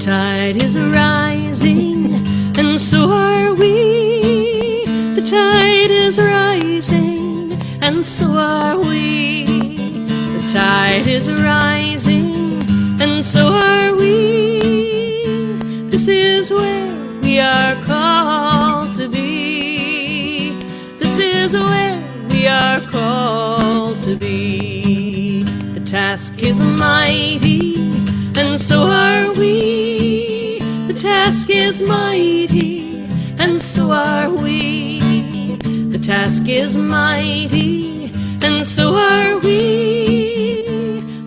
tide is rising, and so are we. The tide is rising, and so are we. The tide is rising, and so are we. This is where we are called to be. This is where we are called to be. The task is mighty, and so are we. The task is mighty, and so are we. The task is mighty, and so are we.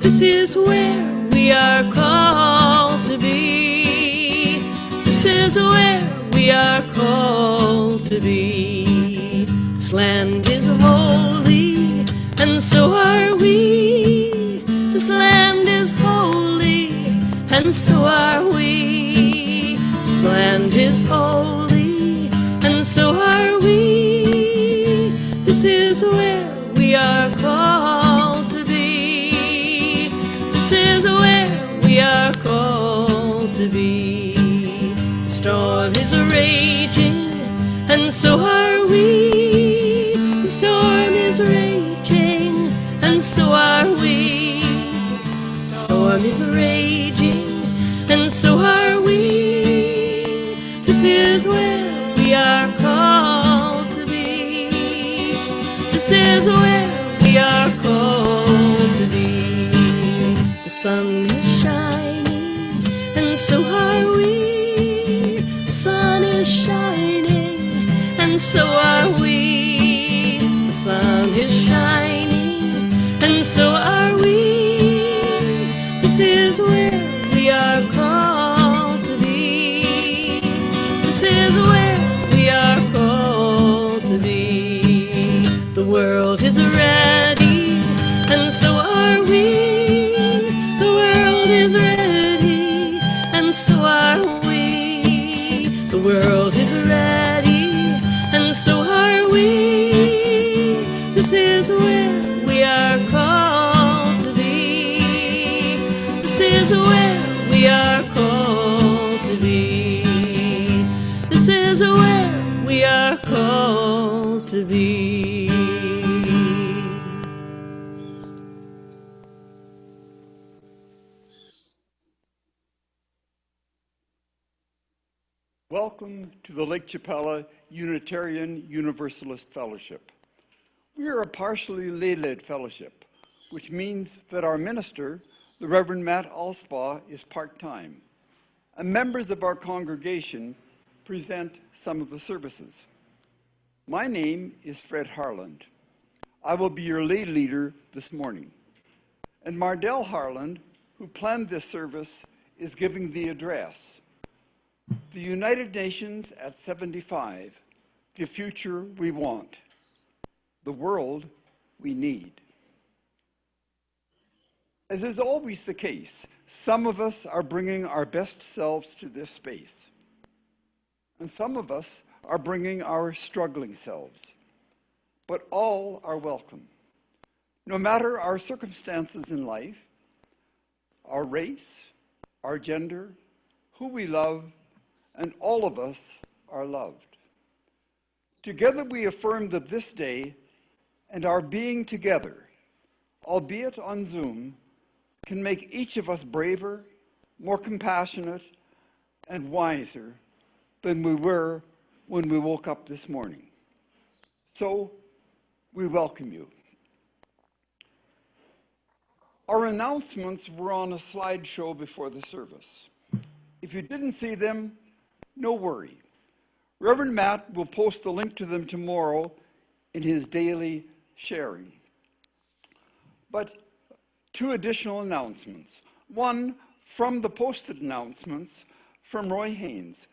This is where we are called to be. This is where we are called to be. This land is holy, and so are we. This land is holy, and so are we. This land is holy, and so are we. This is where we are called to be. This is where we are called to be. The storm is raging, and so are we. The storm is raging, and so are we. The storm is raging, and so are we. This is where we are called to be. This is where we are called to be. The sun is shining, and so are we. The sun is shining, and so are we. The sun is shining, and so are we. This is where we are called to be. This is where we are called to be. The world is ready, and so are we. The world is ready, and so are we. The world is ready, and so are we. This is where we are called to be. This is where we are called to be. This is where we are called to be. Welcome to the Lake Chapala Unitarian Universalist Fellowship. We are a partially lay-led fellowship, which means that our minister, the Reverend Matt Alspaugh, is part-time, and members of our congregation present some of the services. My name is Fred Harland. I will be your lay leader this morning. And Mardele Harland, who planned this service, is giving the address. The United Nations at 75, the future we want, the world we need. As is always the case, some of us are bringing our best selves to this space, and some of us are bringing our struggling selves, but all are welcome. No matter our circumstances in life, our race, our gender, who we love, and all of us are loved. Together we affirm that this day and our being together, albeit on Zoom, can make each of us braver, more compassionate, and wiser than we were when we woke up this morning. So, we welcome you. Our announcements were on a slideshow before the service. If you didn't see them, no worry. Reverend Matt will post the link to them tomorrow in his daily sharing. But two additional announcements. One, from the posted announcements from Roy Haynes.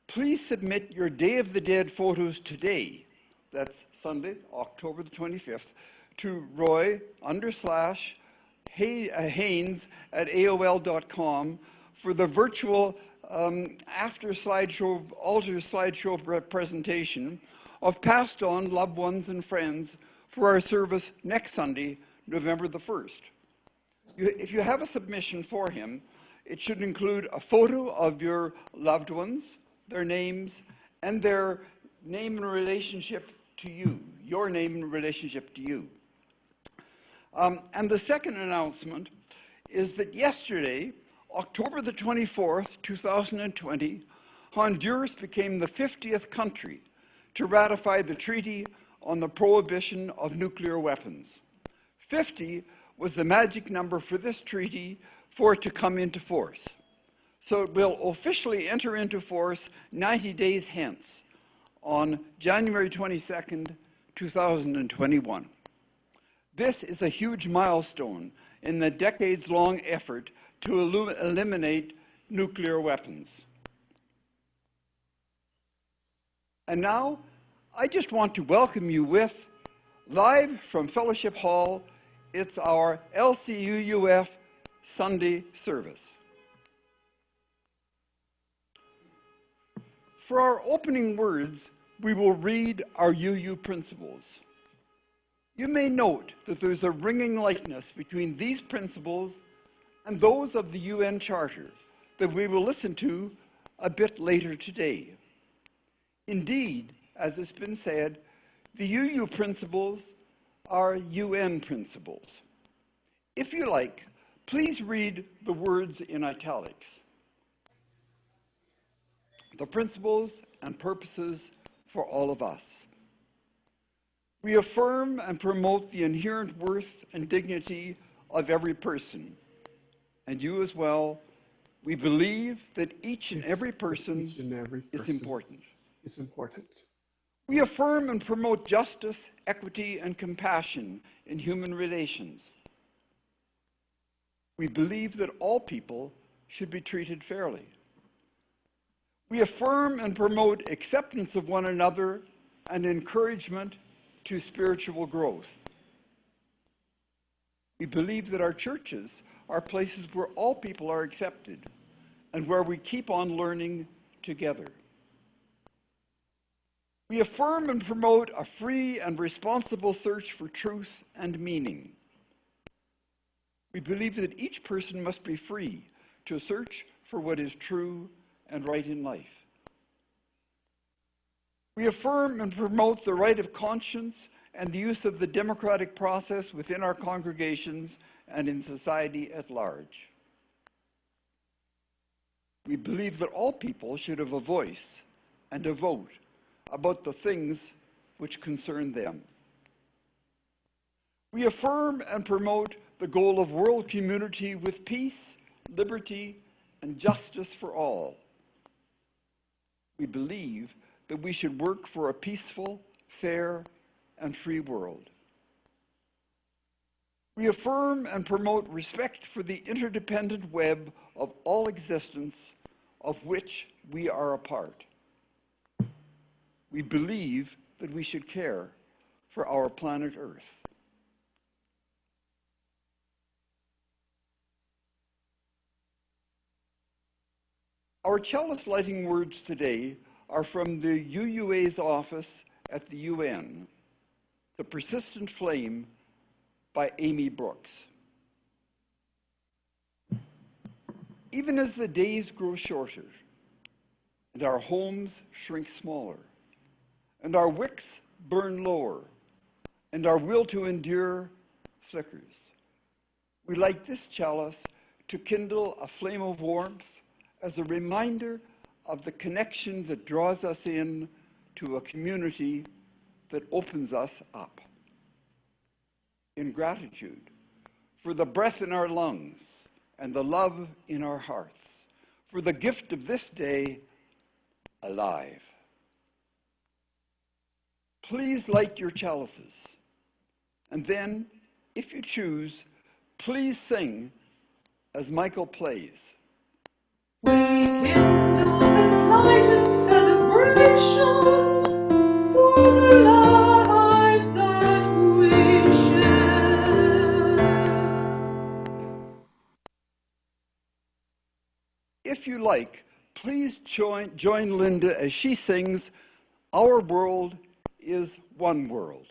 Please submit your Day of the Dead photos today, that's Sunday, October the 25th, to roy_haynes@aol.com for the virtual altar slideshow presentation of passed on loved ones and friends for our service next Sunday, November the 1st. If you have a submission for him, It should include a photo of your loved ones, their names, and their name and relationship to you, your name and relationship to you. And the second announcement is that yesterday, October the 24th, 2020, Honduras became the 50th country to ratify the Treaty on the Prohibition of Nuclear Weapons. 50 was the magic number for this treaty for it to come into force. So it will officially enter into force 90 days hence, on January 22nd, 2021. This is a huge milestone in the decades-long effort to eliminate nuclear weapons. And now, I just want to welcome you with, live from Fellowship Hall, it's our LCUUF Sunday service. For our opening words, we will read our UU principles. You may note that there's a ringing likeness between these principles and those of the UN Charter that we will listen to a bit later today. Indeed, as it's been said, the UU principles are UN principles. If you like, please read the words in italics. The principles and purposes for all of us. We affirm and promote the inherent worth and dignity of every person, and you as well. We believe that each and every person is important. It's important. We affirm and promote justice, equity, and compassion in human relations. We believe that all people should be treated fairly. We affirm and promote acceptance of one another and encouragement to spiritual growth. We believe that our churches are places where all people are accepted and where we keep on learning together. We affirm and promote a free and responsible search for truth and meaning. We believe that each person must be free to search for what is true and right in life. We affirm and promote the right of conscience and the use of the democratic process within our congregations and in society at large. We believe that all people should have a voice and a vote about the things which concern them. We affirm and promote the goal of world community with peace, liberty, and justice for all. We believe that we should work for a peaceful, fair, and free world. We affirm and promote respect for the interdependent web of all existence of which we are a part. We believe that we should care for our planet Earth. Our chalice lighting words today are from the UUA's office at the UN, The Persistent Flame by Amy Brooks. Even as the days grow shorter, and our homes shrink smaller, and our wicks burn lower, and our will to endure flickers, we light this chalice to kindle a flame of warmth as a reminder of the connection that draws us in to a community that opens us up. In gratitude for the breath in our lungs and the love in our hearts, for the gift of this day, alive. Please light your chalices, and then, if you choose, please sing as Michael plays. We kindle this light in celebration for the life that we share. If you like, please join Linda as she sings Our World is One World.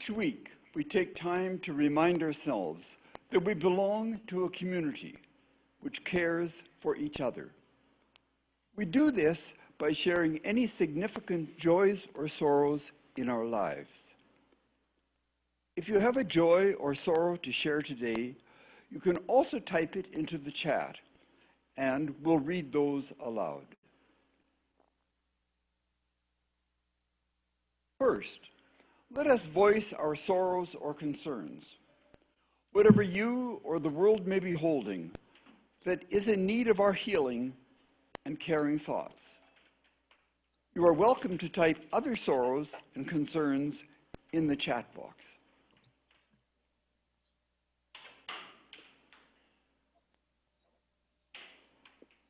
Each week, we take time to remind ourselves that we belong to a community which cares for each other. We do this by sharing any significant joys or sorrows in our lives. If you have a joy or sorrow to share today, you can also type it into the chat, and we'll read those aloud. First, let us voice our sorrows or concerns. Whatever you or the world may be holding that is in need of our healing and caring thoughts. You are welcome to type other sorrows and concerns in the chat box.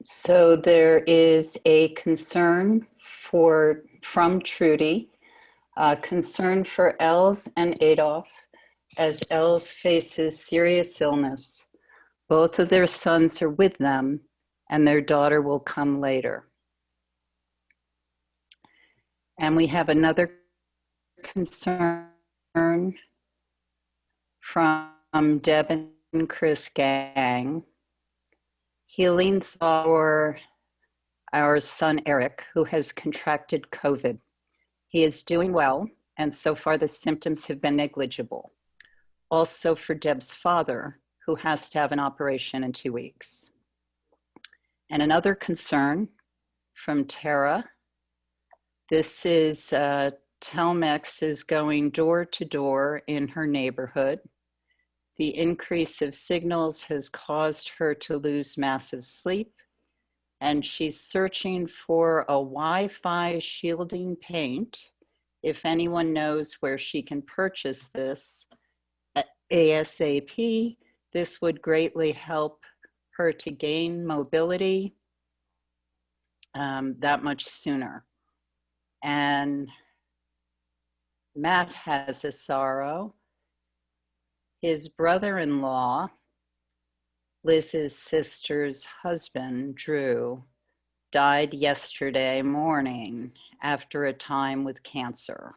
So there is a concern from Trudy, concern for Els and Adolf as Els faces serious illness. Both of their sons are with them, and their daughter will come later. And we have another concern from Deb and Chris Gang. Healing for our son Eric, who has contracted COVID. He is doing well, and so far the symptoms have been negligible. Also for Deb's father, who has to have an operation in 2 weeks. And another concern from Tara. This is Telmex is going door to door in her neighborhood. The increase of signals has caused her to lose massive sleep, and she's searching for a Wi-Fi shielding paint. If anyone knows where she can purchase this ASAP, this would greatly help her to gain mobility that much sooner. And Matt has a sorrow. His brother-in-law, Liz's sister's husband, Drew, died yesterday morning after a time with cancer.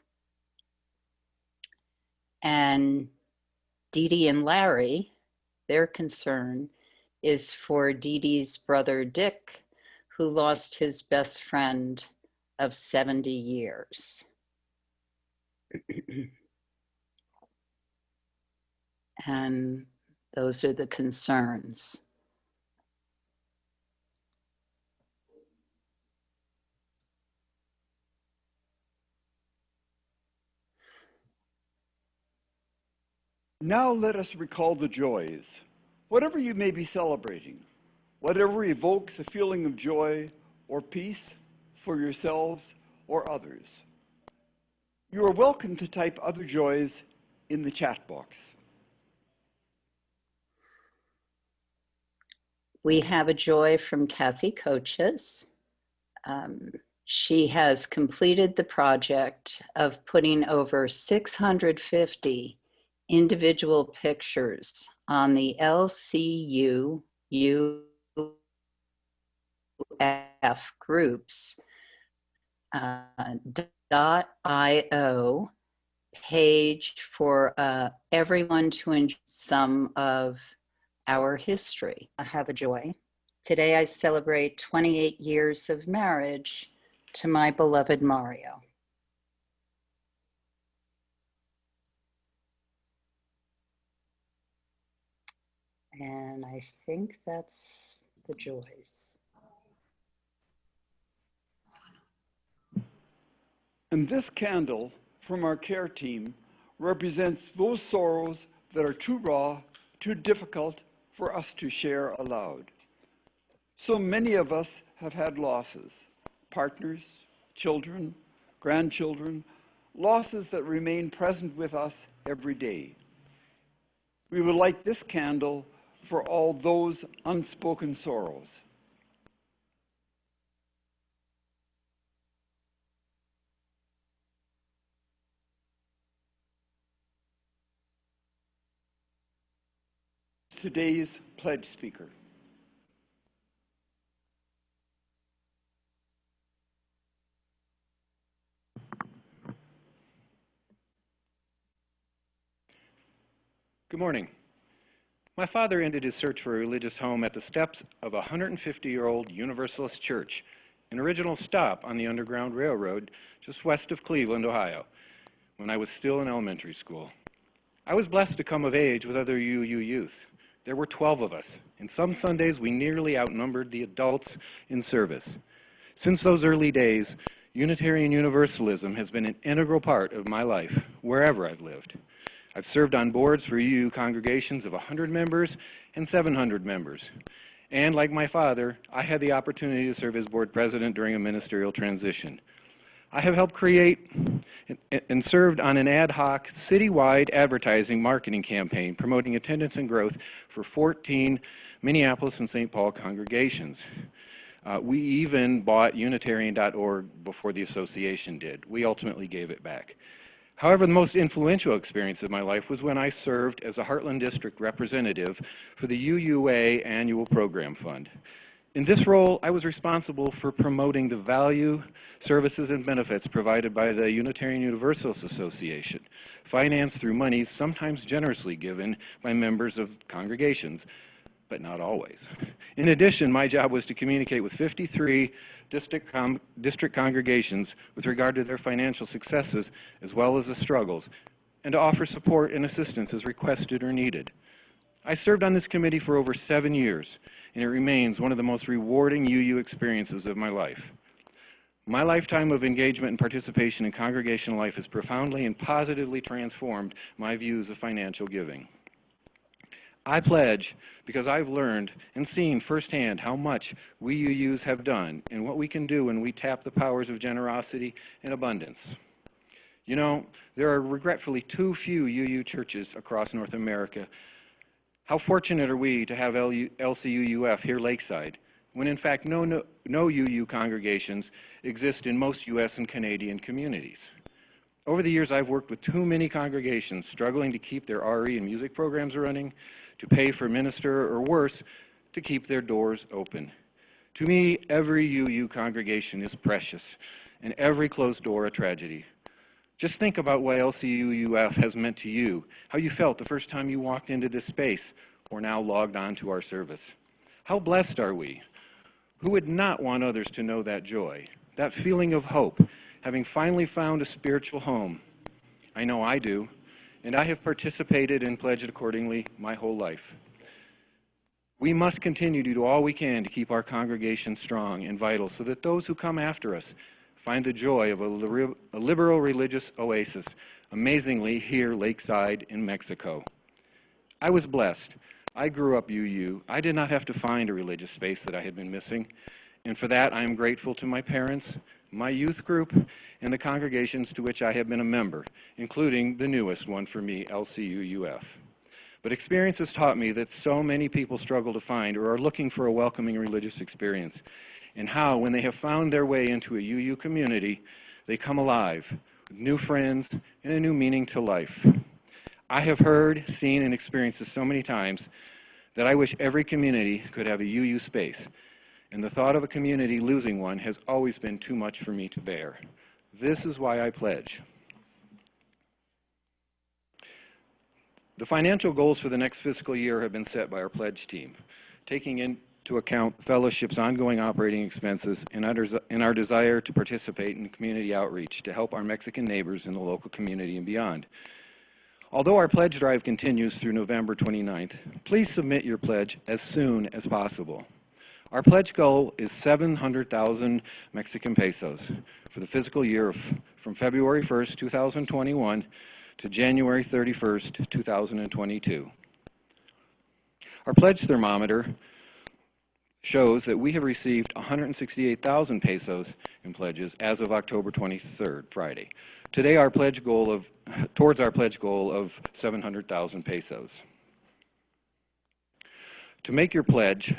And Dee Dee and Larry, their concern is for Dee Dee's brother Dick, who lost his best friend of 70 years. And those are the concerns. Now let us recall the joys. Whatever you may be celebrating, whatever evokes a feeling of joy or peace for yourselves or others. You are welcome to type other joys in the chat box. We have a joy from Kathy Coaches. She has completed the project of putting over 650 individual pictures on the LCU UF groups .io page for everyone to enjoy some of our history. I have a joy. Today I celebrate 28 years of marriage to my beloved Mario. And I think that's the joys. And this candle from our care team represents those sorrows that are too raw, too difficult for us to share aloud. So many of us have had losses, partners, children, grandchildren, losses that remain present with us every day. We would light this candle for all those unspoken sorrows. Today's pledge speaker. Good morning. My father ended his search for a religious home at the steps of a 150-year-old Universalist church, an original stop on the Underground Railroad just west of Cleveland, Ohio, when I was still in elementary school. I was blessed to come of age with other UU youth. There were 12 of us, and some Sundays we nearly outnumbered the adults in service. Since those early days, Unitarian Universalism has been an integral part of my life, wherever I've lived. I've served on boards for UU congregations of 100 members and 700 members. And like my father, I had the opportunity to serve as board president during a ministerial transition. I have helped create and served on an ad hoc citywide advertising marketing campaign promoting attendance and growth for 14 Minneapolis and St. Paul congregations. We even bought Unitarian.org before the association did. We ultimately gave it back. However, the most influential experience of my life was when I served as a Heartland District representative for the UUA Annual Program Fund. In this role, I was responsible for promoting the value, services, and benefits provided by the Unitarian Universalist Association, financed through monies sometimes generously given by members of congregations, but not always. In addition, my job was to communicate with 53 district congregations with regard to their financial successes as well as the struggles, and to offer support and assistance as requested or needed. I served on this committee for over 7 years, and it remains one of the most rewarding UU experiences of my life. My lifetime of engagement and participation in congregational life has profoundly and positively transformed my views of financial giving. I pledge because I've learned and seen firsthand how much we UUs have done and what we can do when we tap the powers of generosity and abundance. You know, there are regretfully too few UU churches across North America. How fortunate are we to have LCUUF here lakeside, when in fact no UU congregations exist in most US and Canadian communities. Over the years, I've worked with too many congregations struggling to keep their RE and music programs running, to pay for minister, or worse, to keep their doors open. To me, every UU congregation is precious, and every closed door a tragedy. Just think about what LCUUF has meant to you, how you felt the first time you walked into this space, or now logged on to our service. How blessed are we? Who would not want others to know that joy, that feeling of hope, having finally found a spiritual home? I know I do, and I have participated and pledged accordingly my whole life. We must continue to do all we can to keep our congregation strong and vital so that those who come after us find the joy of a liberal religious oasis, amazingly here lakeside in Mexico. I was blessed. I grew up UU. I did not have to find a religious space that I had been missing, and for that I am grateful to my parents, my youth group, and the congregations to which I have been a member, including the newest one for me, LCUUF. But experience has taught me that so many people struggle to find or are looking for a welcoming religious experience, and how, when they have found their way into a UU community, they come alive with new friends and a new meaning to life. I have heard, seen, and experienced this so many times that I wish every community could have a UU space, and the thought of a community losing one has always been too much for me to bear. This is why I pledge. The financial goals for the next fiscal year have been set by our pledge team, taking into account fellowship's ongoing operating expenses and our desire to participate in community outreach to help our Mexican neighbors in the local community and beyond. Although our pledge drive continues through November 29th, please submit your pledge as soon as possible. Our pledge goal is 700,000 Mexican pesos for the fiscal year from February 1st, 2021 to January 31st, 2022. Our pledge thermometer shows that we have received 168,000 pesos in pledges as of October 23rd, Friday. Today, towards our pledge goal of 700,000 pesos. To make your pledge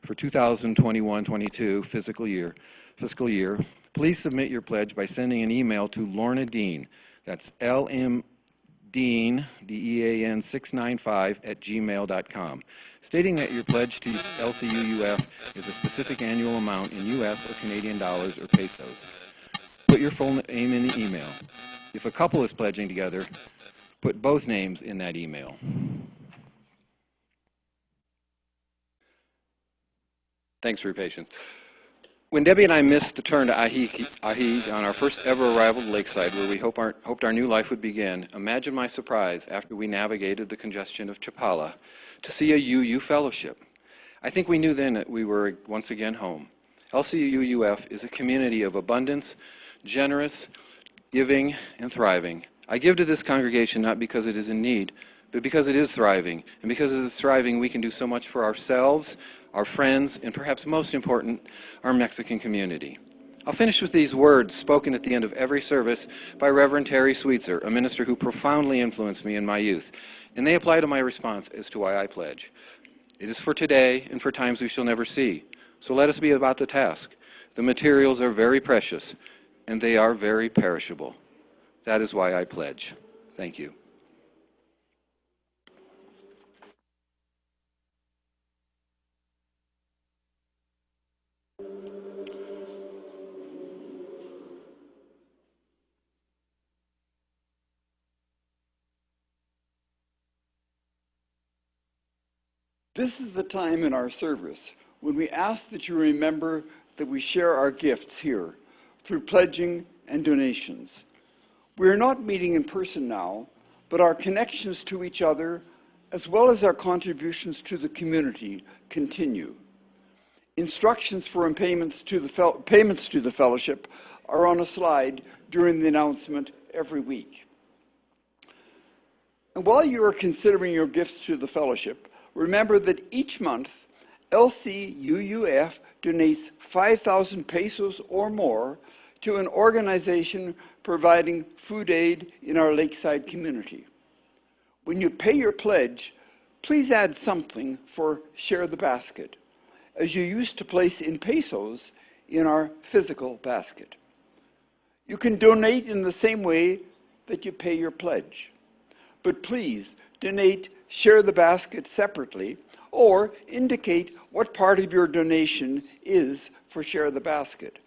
for 2021-22 fiscal year, please submit your pledge by sending an email to Lorna Dean. That's LM Dean, DEAN 695 @gmail.com, stating that your pledge to LCUUF is a specific annual amount in U.S. or Canadian dollars or pesos. Put your full name in the email. If a couple is pledging together, put both names in that email. Thanks for your patience. When Debbie and I missed the turn to Ahi on our first ever arrival to Lakeside, where we hoped our new life would begin, imagine my surprise after we navigated the congestion of Chapala to see a UU fellowship. I think we knew then that we were once again home. LCUUF is a community of abundance, generous, giving, and thriving. I give to this congregation not because it is in need, but because it is thriving. And because it is thriving, we can do so much for ourselves, our friends, and perhaps most important, our Mexican community. I'll finish with these words spoken at the end of every service by Reverend Terry Sweetser, a minister who profoundly influenced me in my youth. And they apply to my response as to why I pledge. It is for today and for times we shall never see. So let us be about the task. The materials are very precious, and they are very perishable. That is why I pledge. Thank you. This is the time in our service when we ask that you remember that we share our gifts here through pledging and donations. We are not meeting in person now, but our connections to each other, as well as our contributions to the community, continue. Instructions for payments to the fellowship are on a slide during the announcement every week. And while you are considering your gifts to the fellowship, remember that each month, LCUUF donates 5,000 pesos or more to an organization providing food aid in our Lakeside community. When you pay your pledge, please add something for Share the Basket, as you used to place in pesos in our physical basket. You can donate in the same way that you pay your pledge, but please donate Share the Basket separately, or indicate what part of your donation is for Share the Basket.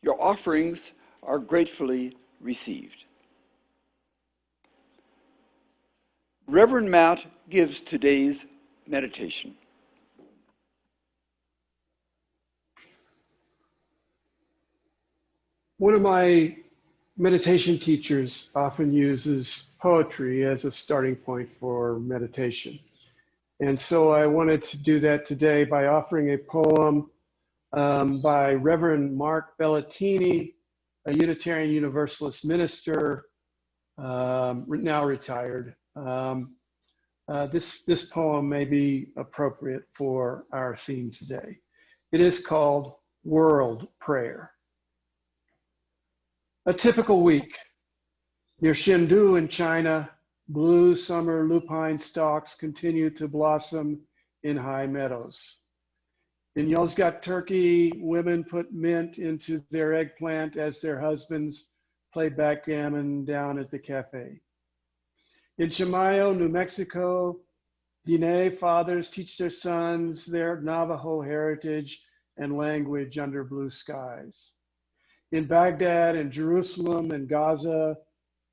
Your offerings are gratefully received. Reverend Matt gives today's meditation. One of my meditation teachers often uses poetry as a starting point for meditation. And so I wanted to do that today by offering a poem by Reverend Mark Bellatini, a Unitarian Universalist minister, now retired. This poem may be appropriate for our theme today. It is called World Prayer. A typical week. Near Chengdu in China, blue summer lupine stalks continue to blossom in high meadows. In Yozgat, Turkey, women put mint into their eggplant as their husbands play backgammon down at the cafe. In Chamayo, New Mexico, Diné fathers teach their sons their Navajo heritage and language under blue skies. In Baghdad and Jerusalem and Gaza,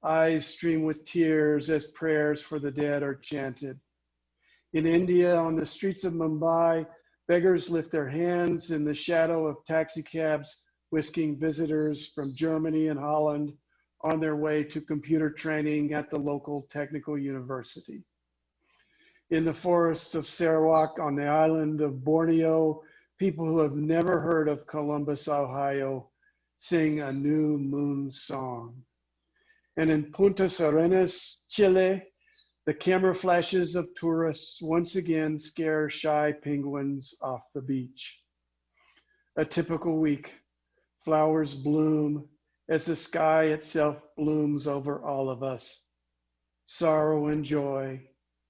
eyes stream with tears as prayers for the dead are chanted. In India, on the streets of Mumbai, beggars lift their hands in the shadow of taxicabs whisking visitors from Germany and Holland on their way to computer training at the local technical university. In the forests of Sarawak on the island of Borneo, people who have never heard of Columbus, Ohio, sing a new moon song. And in Punta Arenas, Chile, the camera flashes of tourists once again scare shy penguins off the beach. A typical week, flowers bloom as the sky itself blooms over all of us. Sorrow and joy,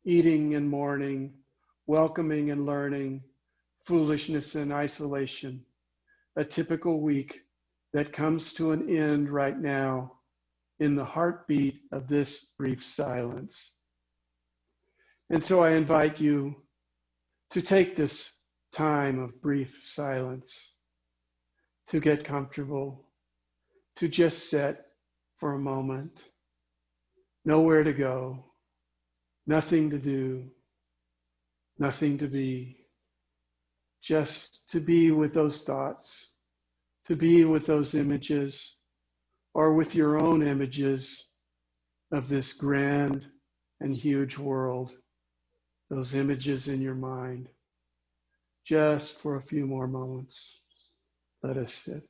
eating and mourning, welcoming and learning, foolishness and isolation. A typical week that comes to an end right now in the heartbeat of this brief silence. And so I invite you to take this time of brief silence, to get comfortable, to just sit for a moment, nowhere to go, nothing to do, nothing to be, just to be with those thoughts, to be with those images, or with your own images of this grand and huge world, those images in your mind. Just for a few more moments, let us sit.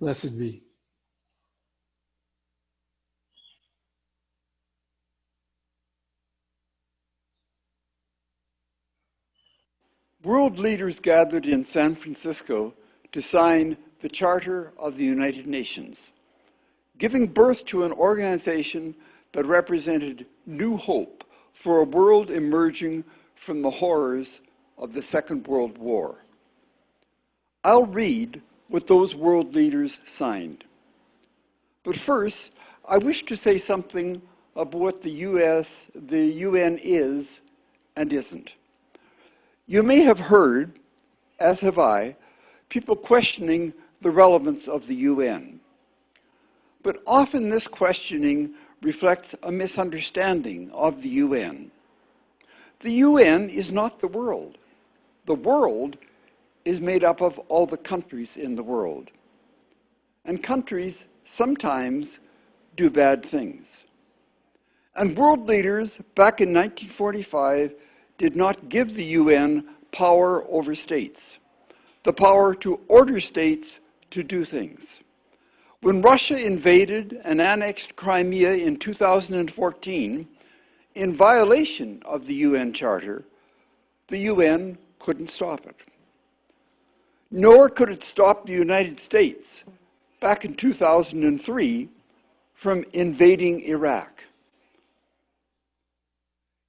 Blessed be. World leaders gathered in San Francisco to sign the Charter of the United Nations, giving birth to an organization that represented new hope for a world emerging from the horrors of the Second World War. I'll read what those world leaders signed. But first, I wish to say something about what the UN is and isn't. You may have heard, as have I, people questioning the relevance of the UN. But often this questioning reflects a misunderstanding of the UN. The UN is not the world. The world is made up of all the countries in the world. And countries sometimes do bad things. And world leaders back in 1945 did not give the UN power over states, the power to order states to do things. When Russia invaded and annexed Crimea in 2014, in violation of the UN Charter, the UN couldn't stop it. Nor could it stop the United States back in 2003 from invading Iraq.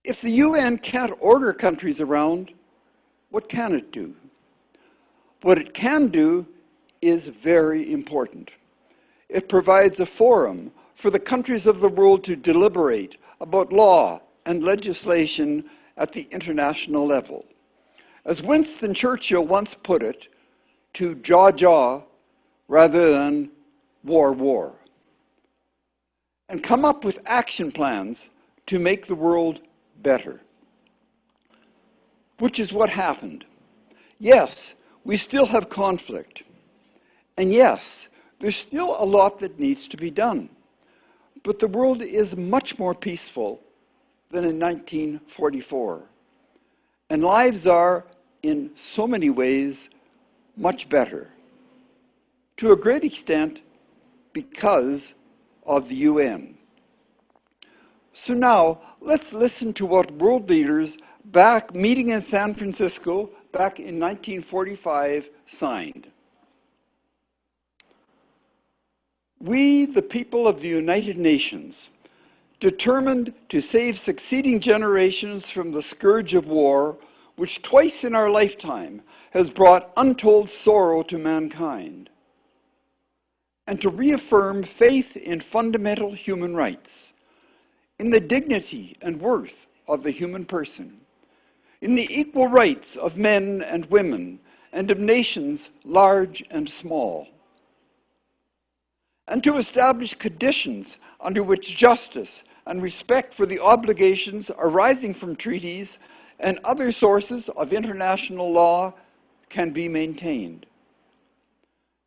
If the UN can't order countries around, what can it do? What it can do is very important. It provides a forum for the countries of the world to deliberate about law and legislation at the international level. As Winston Churchill once put it, to jaw rather than war. And come up with action plans to make the world better. Which is what happened. Yes, we still have conflict. And yes, there's still a lot that needs to be done. But the world is much more peaceful than in 1944. And lives are, in so many ways, much better. To a great extent, because of the UN. So now, let's listen to what world leaders meeting in San Francisco back in 1945 signed. We, the people of the United Nations, determined to save succeeding generations from the scourge of war, which twice in our lifetime has brought untold sorrow to mankind, and to reaffirm faith in fundamental human rights, in the dignity and worth of the human person, in the equal rights of men and women, and of nations large and small, and to establish conditions under which justice and respect for the obligations arising from treaties and other sources of international law can be maintained,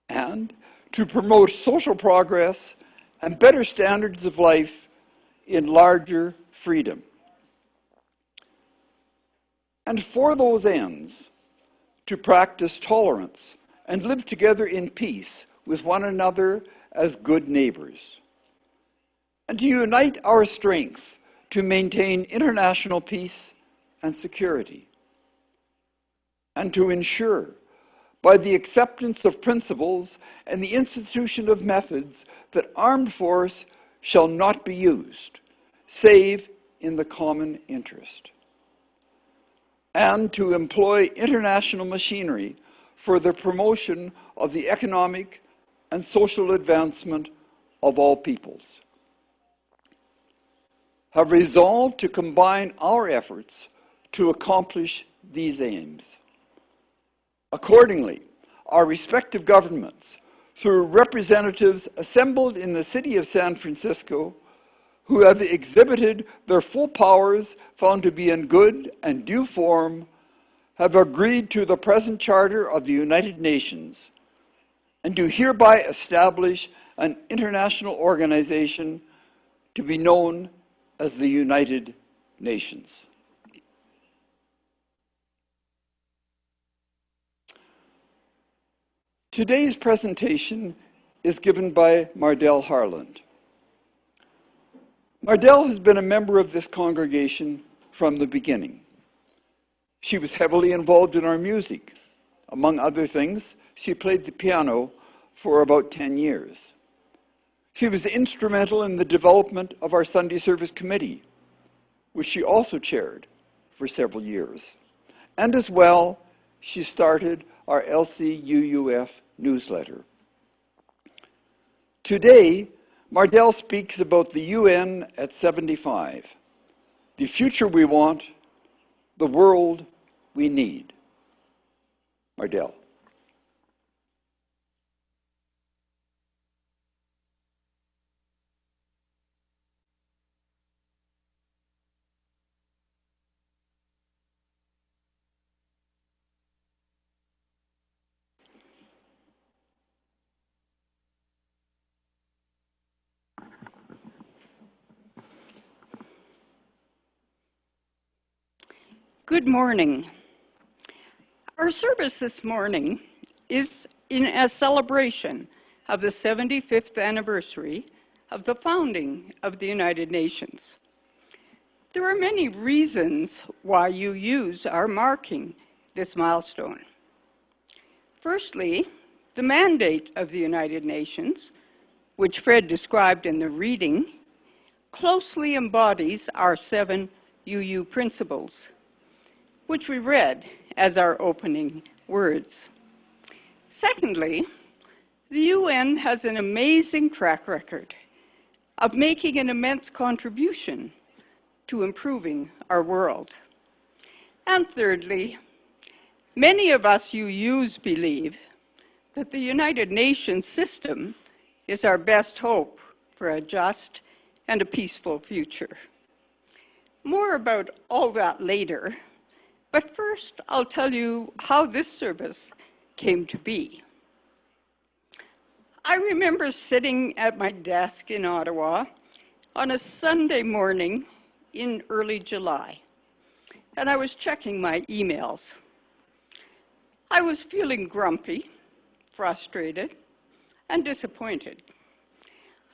and to promote social progress and better standards of life in larger freedom. And for those ends, to practice tolerance and live together in peace with one another as good neighbors, and to unite our strength to maintain international peace and security, and to ensure, by the acceptance of principles and the institution of methods, that armed force shall not be used, save in the common interest, and to employ international machinery for the promotion of the economic and social advancement of all peoples, have resolved to combine our efforts to accomplish these aims. Accordingly, our respective governments, through representatives assembled in the city of San Francisco, who have exhibited their full powers found to be in good and due form, have agreed to the present Charter of the United Nations and do hereby establish an international organization to be known as the United Nations. Today's presentation is given by Mardele Harland. Mardele has been a member of this congregation from the beginning. She was heavily involved in our music. Among other things, she played the piano for about 10 years. She was instrumental in the development of our Sunday Service Committee, which she also chaired for several years. And as well, she started our LCUUF newsletter. Today, Mardele speaks about the UN at 75, the future we want, the world we need. Mardele. Good morning. Our service this morning is in a celebration of the 75th anniversary of the founding of the United Nations. There are many reasons why UUs are marking this milestone. Firstly, the mandate of the United Nations, which Fred described in the reading, closely embodies our 7 UU principles, which we read as our opening words. Secondly, the UN has an amazing track record of making an immense contribution to improving our world. And thirdly, many of us UUs believe that the United Nations system is our best hope for a just and a peaceful future. More about all that later. But first, I'll tell you how this service came to be. I remember sitting at my desk in Ottawa on a Sunday morning in early July, and I was checking my emails. I was feeling grumpy, frustrated, and disappointed.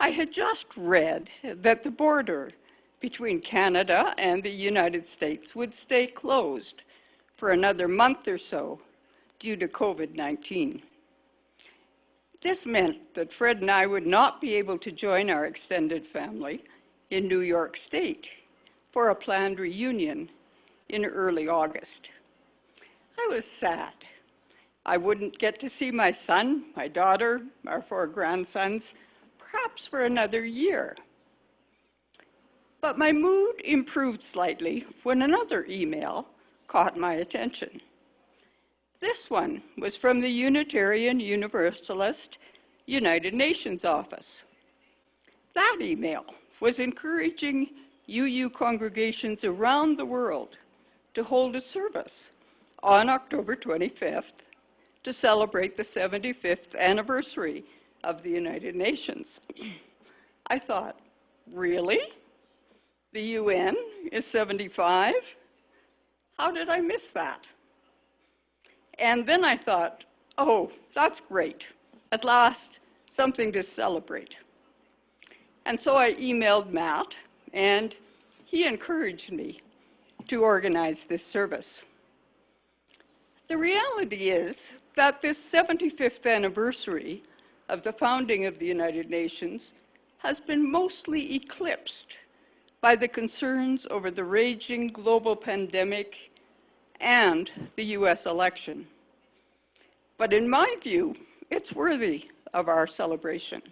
I had just read that the border between Canada and the United States would stay closed for another month or so due to COVID-19. This meant that Fred and I would not be able to join our extended family in New York State for a planned reunion in early August. I was sad. I wouldn't get to see my son, my daughter, our 4 grandsons, perhaps for another year. But my mood improved slightly when another email caught my attention. This one was from the Unitarian Universalist United Nations office. That email was encouraging UU congregations around the world to hold a service on October 25th to celebrate the 75th anniversary of the United Nations. I thought, really? The UN is 75? How did I miss that? And then I thought, oh, that's great. At last, something to celebrate. And so I emailed Matt, and he encouraged me to organize this service. The reality is that this 75th anniversary of the founding of the United Nations has been mostly eclipsed by the concerns over the raging global pandemic and the US election. but in my view, it's worthy of our celebration.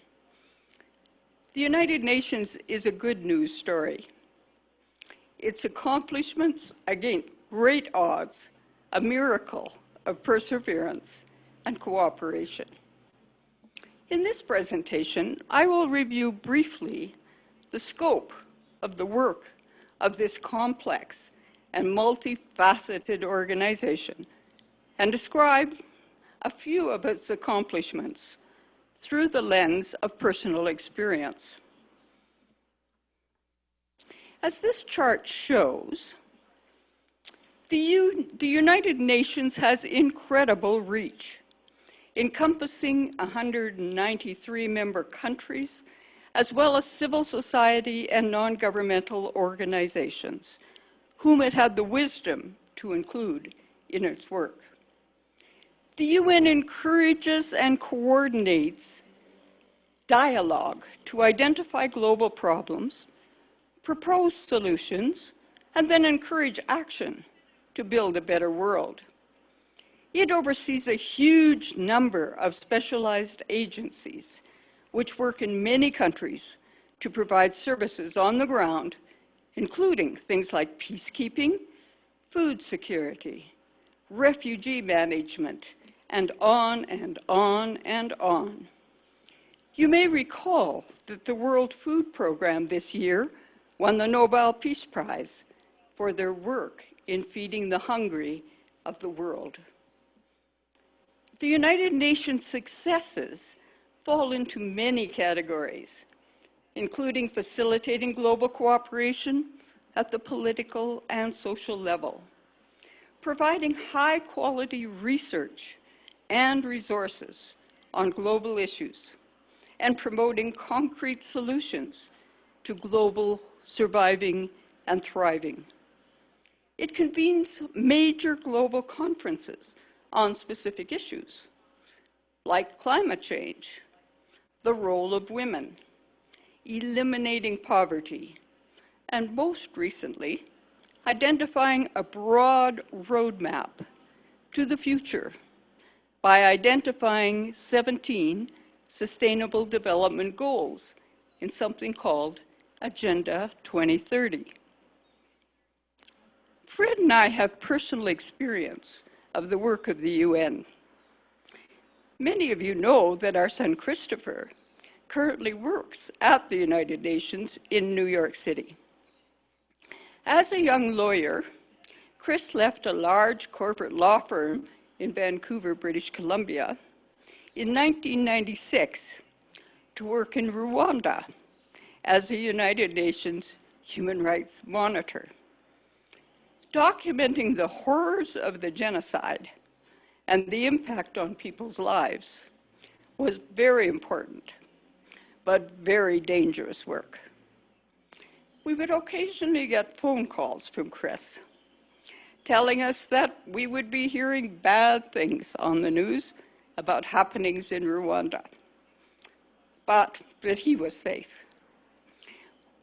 The United Nations is a good news story. Its accomplishments against great odds, a miracle of perseverance and cooperation. In this presentation, I will review briefly the scope of the work of this complex and multifaceted organization and describe a few of its accomplishments through the lens of personal experience. As this chart shows, the United Nations has incredible reach, encompassing 193 member countries, as well as civil society and non-governmental organizations, whom it had the wisdom to include in its work. The UN encourages and coordinates dialogue to identify global problems, propose solutions, and then encourage action to build a better world. It oversees a huge number of specialized agencies which work in many countries to provide services on the ground, including things like peacekeeping, food security, refugee management, and on and on and on. You may recall that the World Food Program this year won the Nobel Peace Prize for their work in feeding the hungry of the world. The United Nations successes fall into many categories, including facilitating global cooperation at the political and social level, providing high-quality research and resources on global issues, and promoting concrete solutions to global surviving and thriving. It convenes major global conferences on specific issues, like climate change, the role of women, eliminating poverty, and most recently, identifying a broad roadmap to the future by identifying 17 Sustainable Development Goals in something called Agenda 2030. Fred and I have personal experience of the work of the UN. Many of you know that our son Christopher currently works at the United Nations in New York City. As a young lawyer, Chris left a large corporate law firm in Vancouver, British Columbia, in 1996 to work in Rwanda as a United Nations human rights monitor. Documenting the horrors of the genocide and the impact on people's lives was very important, but very dangerous work. We would occasionally get phone calls from Chris telling us that we would be hearing bad things on the news about happenings in Rwanda, but that he was safe.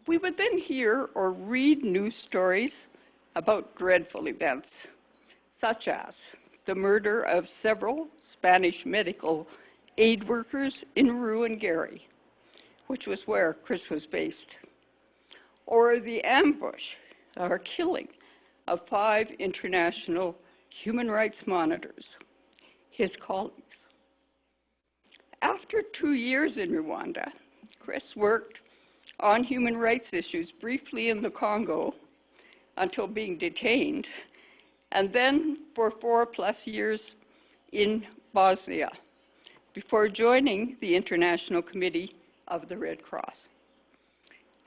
We would then hear or read news stories about dreadful events, such as the murder of several Spanish medical aid workers in Ruan-Gary, which was where Chris was based, or the ambush or killing of 5 international human rights monitors, his colleagues. After 2 years in Rwanda, Chris worked on human rights issues briefly in the Congo until being detained, and then for 4+ years in Bosnia, before joining the International Committee of the Red Cross.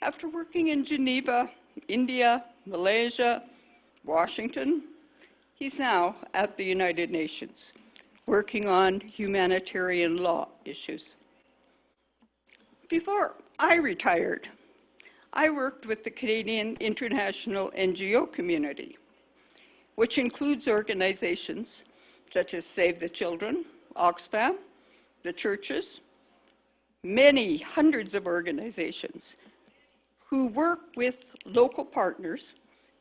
After working in Geneva, India, Malaysia, Washington, he's now at the United Nations, working on humanitarian law issues. Before I retired, I worked with the Canadian international NGO community, which includes organizations such as Save the Children, Oxfam, the churches, many hundreds of organizations who work with local partners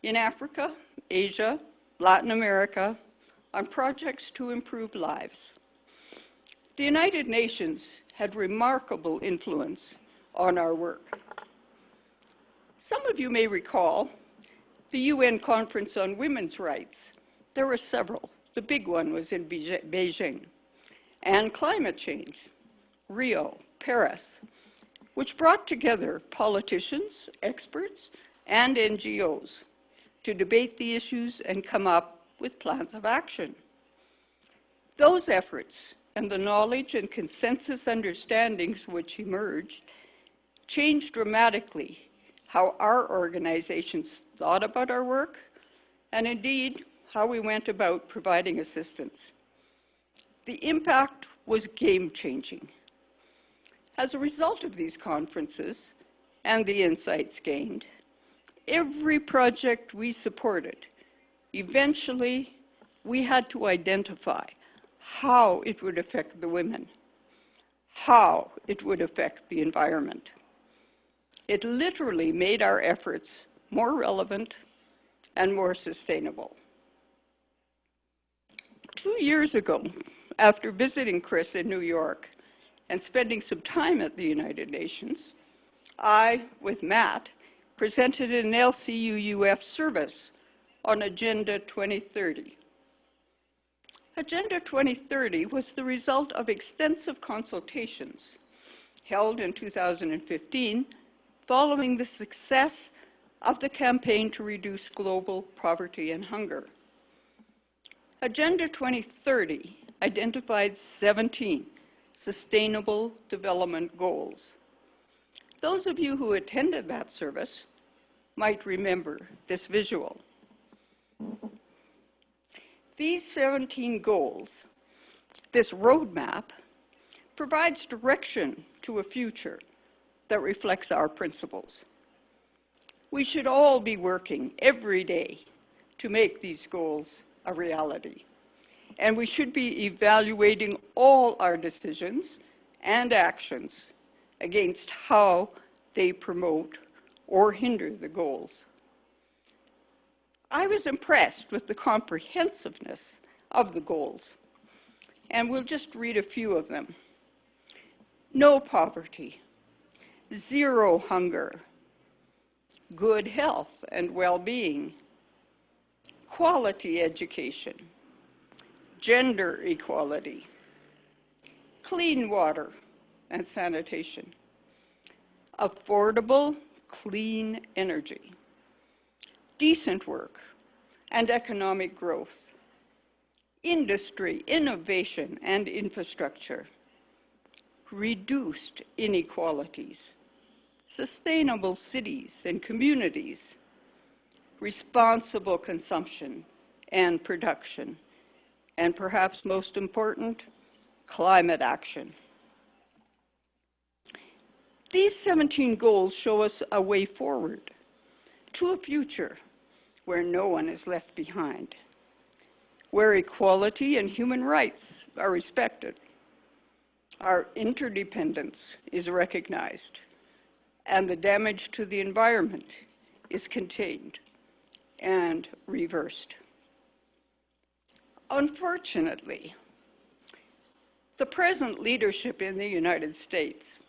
in Africa, Asia, Latin America on projects to improve lives, The United Nations had remarkable influence on our work. Some of you may recall the UN Conference on Women's Rights. There were several. The big one was in Beijing. And climate change, Rio, Paris, which brought together politicians, experts, and NGOs to debate the issues and come up with plans of action. Those efforts and the knowledge and consensus understandings which emerged changed dramatically how our organizations thought about our work, and indeed how we went about providing assistance. The impact was game-changing. As a result of these conferences and the insights gained, every project we supported, eventually we had to identify how it would affect the women, how it would affect the environment. It literally made our efforts more relevant and more sustainable. 2 years ago, after visiting Chris in New York and spending some time at the United Nations, I, with Matt, presented an LCUUF service on Agenda 2030. Agenda 2030 was the result of extensive consultations held in 2015 following the success of the campaign to reduce global poverty and hunger. Agenda 2030 identified 17 Sustainable Development Goals. Those of you who attended that service might remember this visual. These 17 goals, this roadmap, provides direction to a future that reflects our principles. We should all be working every day to make these goals a reality. And we should be evaluating all our decisions and actions against how they promote or hinder the goals. I was impressed with the comprehensiveness of the goals, and we'll just read a few of them. No poverty, zero hunger, good health and well-being, quality education, gender equality, clean water and sanitation, affordable, clean energy, decent work and economic growth, industry, innovation and infrastructure, reduced inequalities, sustainable cities and communities, responsible consumption and production, and perhaps most important, climate action. These 17 goals show us a way forward to a future where no one is left behind, where equality and human rights are respected, our interdependence is recognized, and the damage to the environment is contained and reversed. Unfortunately, the present leadership in the United States,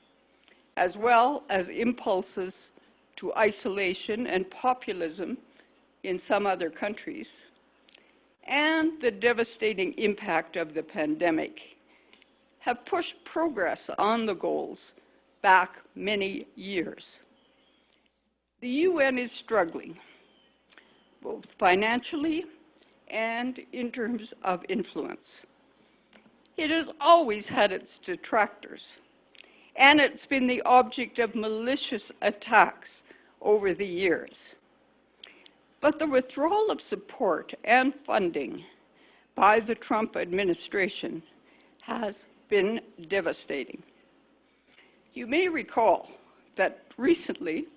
as well as impulses to isolation and populism in some other countries, and the devastating impact of the pandemic, have pushed progress on the goals back many years. The UN is struggling, both financially and in terms of influence. It has always had its detractors, and it's been the object of malicious attacks over the years. But the withdrawal of support and funding by the Trump administration has been devastating. You may recall that recently,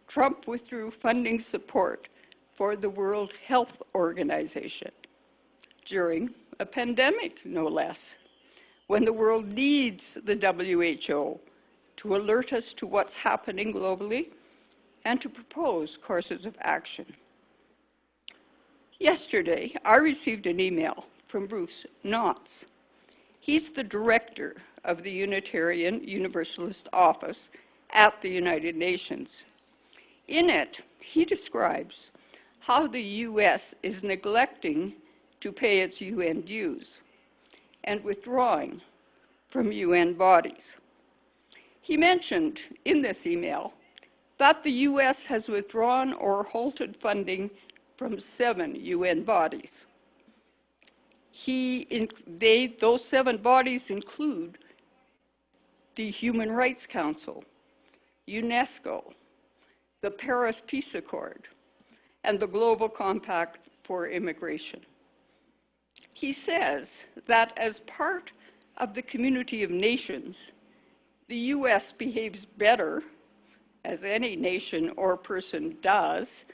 Trump withdrew funding support for the World Health Organization during a pandemic, no less, when the world needs the WHO to alert us to what's happening globally and to propose courses of action. Yesterday, I received an email from Bruce Knotts. He's the director of the Unitarian Universalist Office at the United Nations. In it, he describes how the U.S. is neglecting to pay its UN dues and withdrawing from UN bodies. He mentioned in this email that the U.S. has withdrawn or halted funding from 7 UN bodies. Those 7 bodies include the Human Rights Council, UNESCO, the Paris Peace Accord, and the Global Compact for Immigration. He says that as part of the community of nations, the U.S. behaves better, as any nation or person does,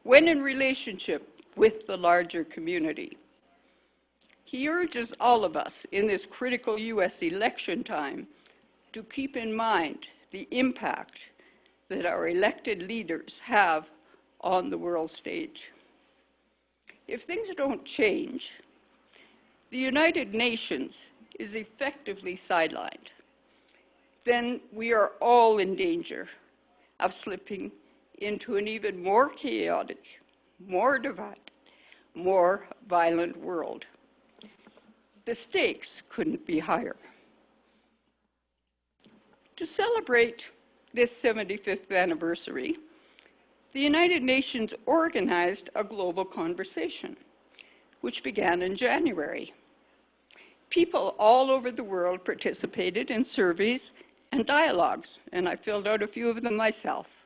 when in relationship with the larger community. He urges all of us in this critical U.S. election time to keep in mind the impact that our elected leaders have on the world stage. If things don't change, the United Nations is effectively sidelined. Then we are all in danger of slipping into an even more chaotic, more divided, more violent world. The stakes couldn't be higher. To celebrate this 75th anniversary, the United Nations organized a global conversation, which began in January. People all over the world participated in surveys and dialogues, and I filled out a few of them myself.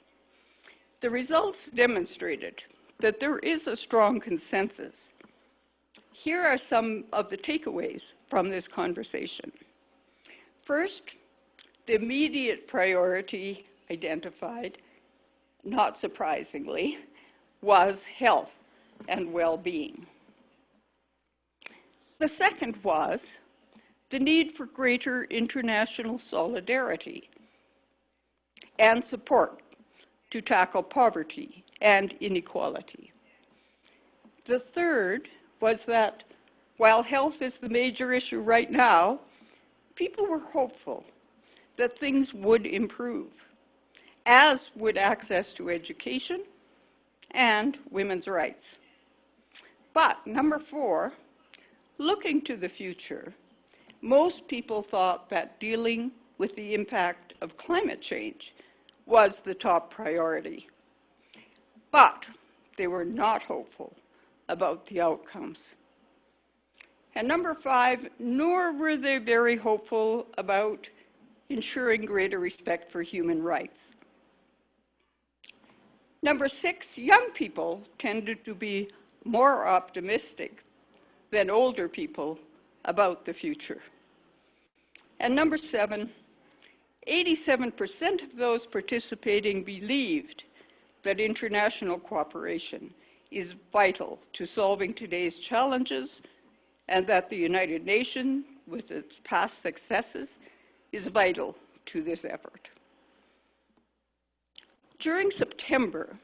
The results demonstrated that there is a strong consensus. Here are some of the takeaways from this conversation. First, the immediate priority identified, not surprisingly, was health and well-being. The second was the need for greater international solidarity and support to tackle poverty and inequality. The third was that while health is the major issue right now, people were hopeful that things would improve, as would access to education and women's rights. But number 4, looking to the future, most people thought that dealing with the impact of climate change was the top priority. But they were not hopeful about the outcomes. And number 5, nor were they very hopeful about ensuring greater respect for human rights. Number 6, young people tended to be more optimistic than older people about the future. And number 7, 87% of those participating believed that international cooperation is vital to solving today's challenges and that the United Nations, with its past successes, is vital to this effort. During September,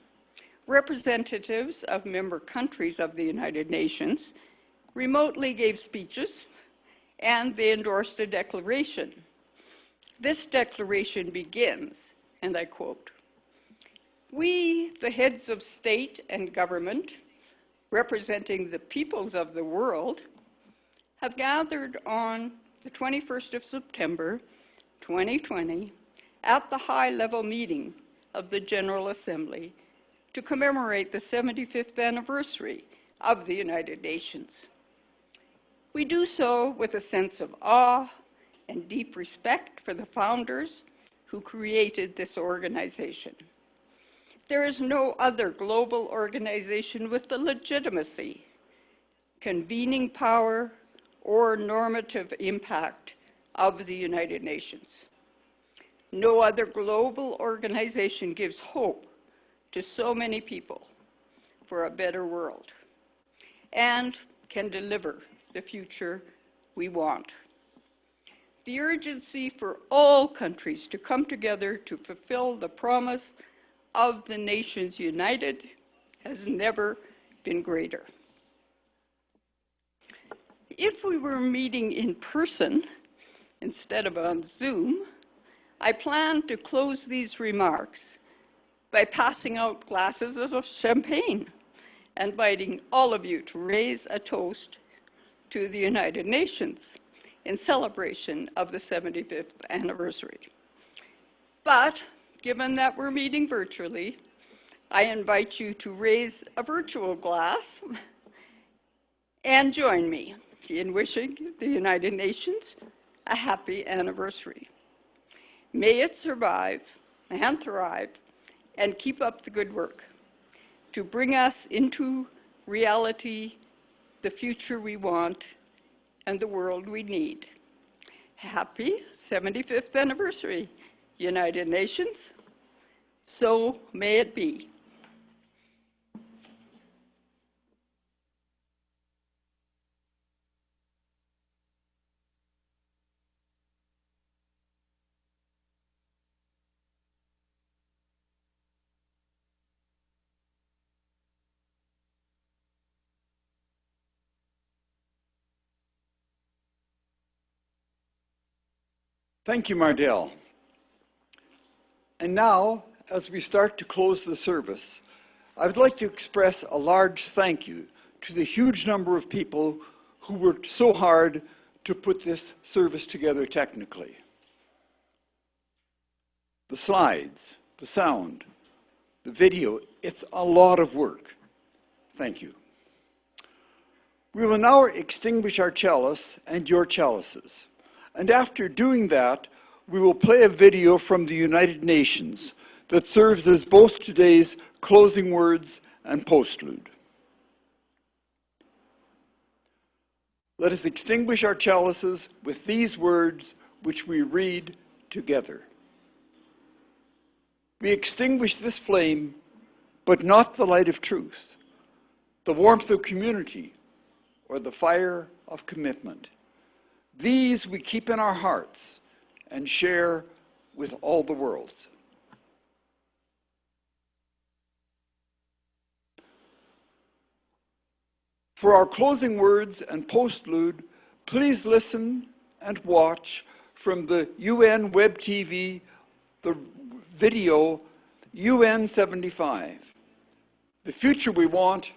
representatives of member countries of the United Nations remotely gave speeches, and they endorsed a declaration. This declaration begins, and I quote, "We, the heads of state and government, representing the peoples of the world, have gathered on the 21st of September, 2020, at the high-level meeting of the General Assembly to commemorate the 75th anniversary of the United Nations. We do so with a sense of awe and deep respect for the founders who created this organization. There is no other global organization with the legitimacy, convening power, or normative impact of the United Nations. No other global organization gives hope to so many people for a better world and can deliver the future we want. The urgency for all countries to come together to fulfill the promise of the nations united has never been greater." If we were meeting in person instead of on Zoom, I plan to close these remarks by passing out glasses of champagne, inviting all of you to raise a toast to the United Nations in celebration of the 75th anniversary. But given that we're meeting virtually, I invite you to raise a virtual glass and join me in wishing the United Nations a happy anniversary. May it survive and thrive and keep up the good work to bring us into reality the future we want and the world we need. Happy 75th anniversary, United Nations. So may it be. Thank you, Mardele. And now, as we start to close the service, I would like to express a large thank you to the huge number of people who worked so hard to put this service together technically. The slides, the sound, the video, it's a lot of work. Thank you. We will now extinguish our chalice and your chalices. And after doing that, we will play a video from the United Nations that serves as both today's closing words and postlude. Let us extinguish our chalices with these words which we read together. We extinguish this flame, but not the light of truth, the warmth of community, or the fire of commitment. These we keep in our hearts and share with all the world. For our closing words and postlude, please listen and watch from the UN Web TV, the video UN 75. The future we want,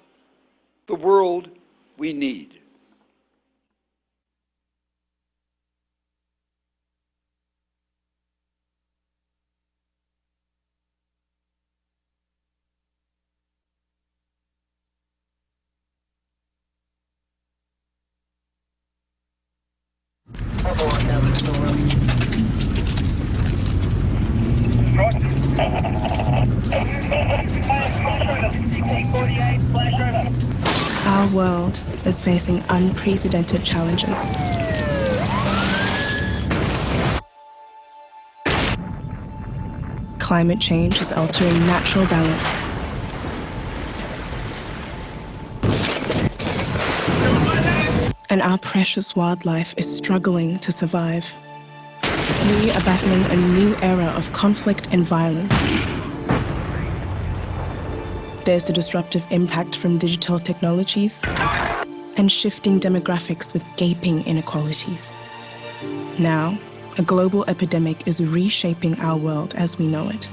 the world we need. Our world is facing unprecedented challenges. Climate change is altering natural balance. And our precious wildlife is struggling to survive. We are battling a new era of conflict and violence. There's the disruptive impact from digital technologies and shifting demographics with gaping inequalities. Now, a global epidemic is reshaping our world as we know it.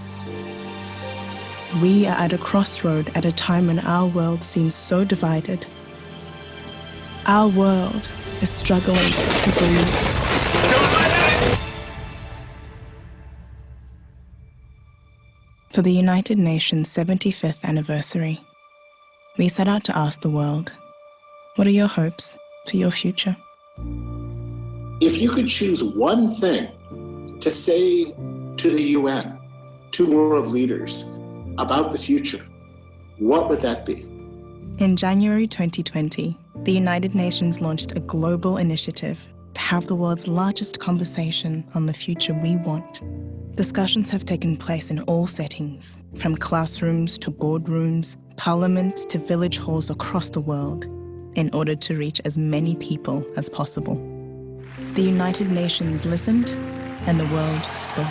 We are at a crossroad at a time when our world seems so divided. Our world is struggling to breathe. For the United Nations 75th anniversary, we set out to ask the world, what are your hopes for your future? If you could choose one thing to say to the UN, to world leaders about the future, what would that be? In January 2020, the United Nations launched a global initiative to have the world's largest conversation on the future we want. Discussions have taken place in all settings, from classrooms to boardrooms, parliaments to village halls across the world, in order to reach as many people as possible. The United Nations listened, and the world spoke.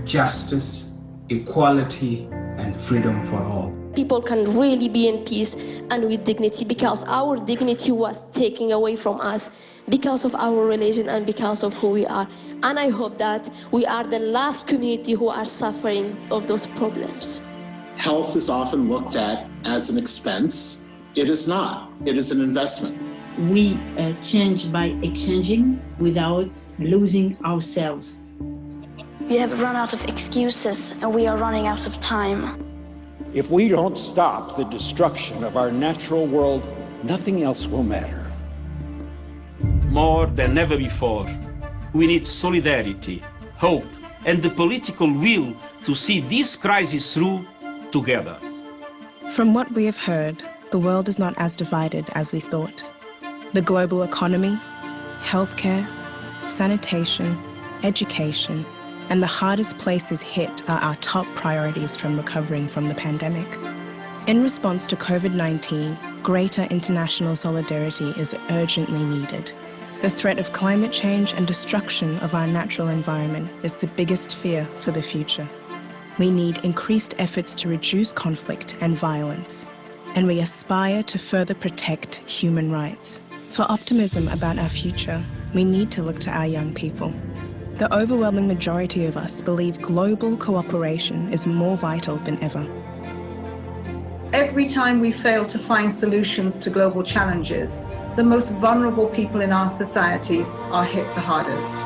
Justice, equality, and freedom for all. people can really be in peace and with dignity, because our dignity was taken away from us because of our religion and because of who we are. And I hope that we are the last community who are suffering of those problems. Health is often looked at as an expense. It is not. It is an investment. We change by exchanging without losing ourselves. We have run out of excuses and we are running out of time. If we don't stop the destruction of our natural world, nothing else will matter. More than ever before, we need solidarity, hope, and the political will to see this crisis through together. From what we have heard, the world is not as divided as we thought. The global economy, healthcare, sanitation, education, and the hardest places hit are our top priorities from recovering from the pandemic. In response to COVID-19, greater international solidarity is urgently needed. The threat of climate change and destruction of our natural environment is the biggest fear for the future. We need increased efforts to reduce conflict and violence, and we aspire to further protect human rights. For optimism about our future, we need to look to our young people. The overwhelming majority of us believe global cooperation is more vital than ever. Every time we fail to find solutions to global challenges, the most vulnerable people in our societies are hit the hardest.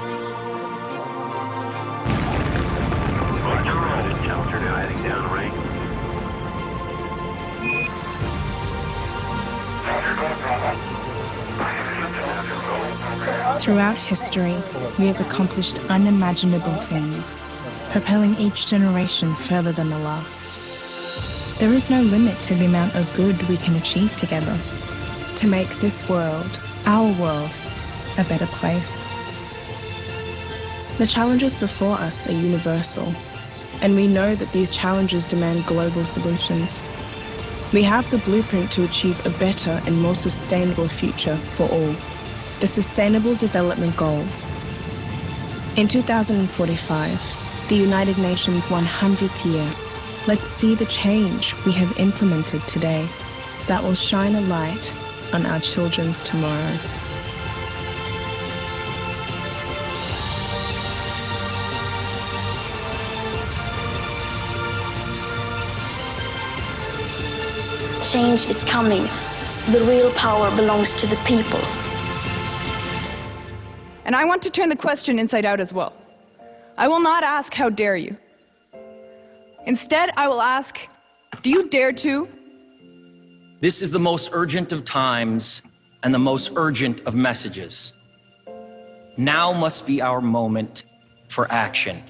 Throughout history, we have accomplished unimaginable things, propelling each generation further than the last. There is no limit to the amount of good we can achieve together to make this world, our world, a better place. The challenges before us are universal, and we know that these challenges demand global solutions. We have the blueprint to achieve a better and more sustainable future for all. The Sustainable Development Goals. In 2045, the United Nations 100th year, let's see the change we have implemented today that will shine a light on our children's tomorrow. Change is coming. The real power belongs to the people. And I want to turn the question inside out as well. I will not ask, how dare you? Instead, I will ask, do you dare to? This is the most urgent of times and the most urgent of messages. Now must be our moment for action.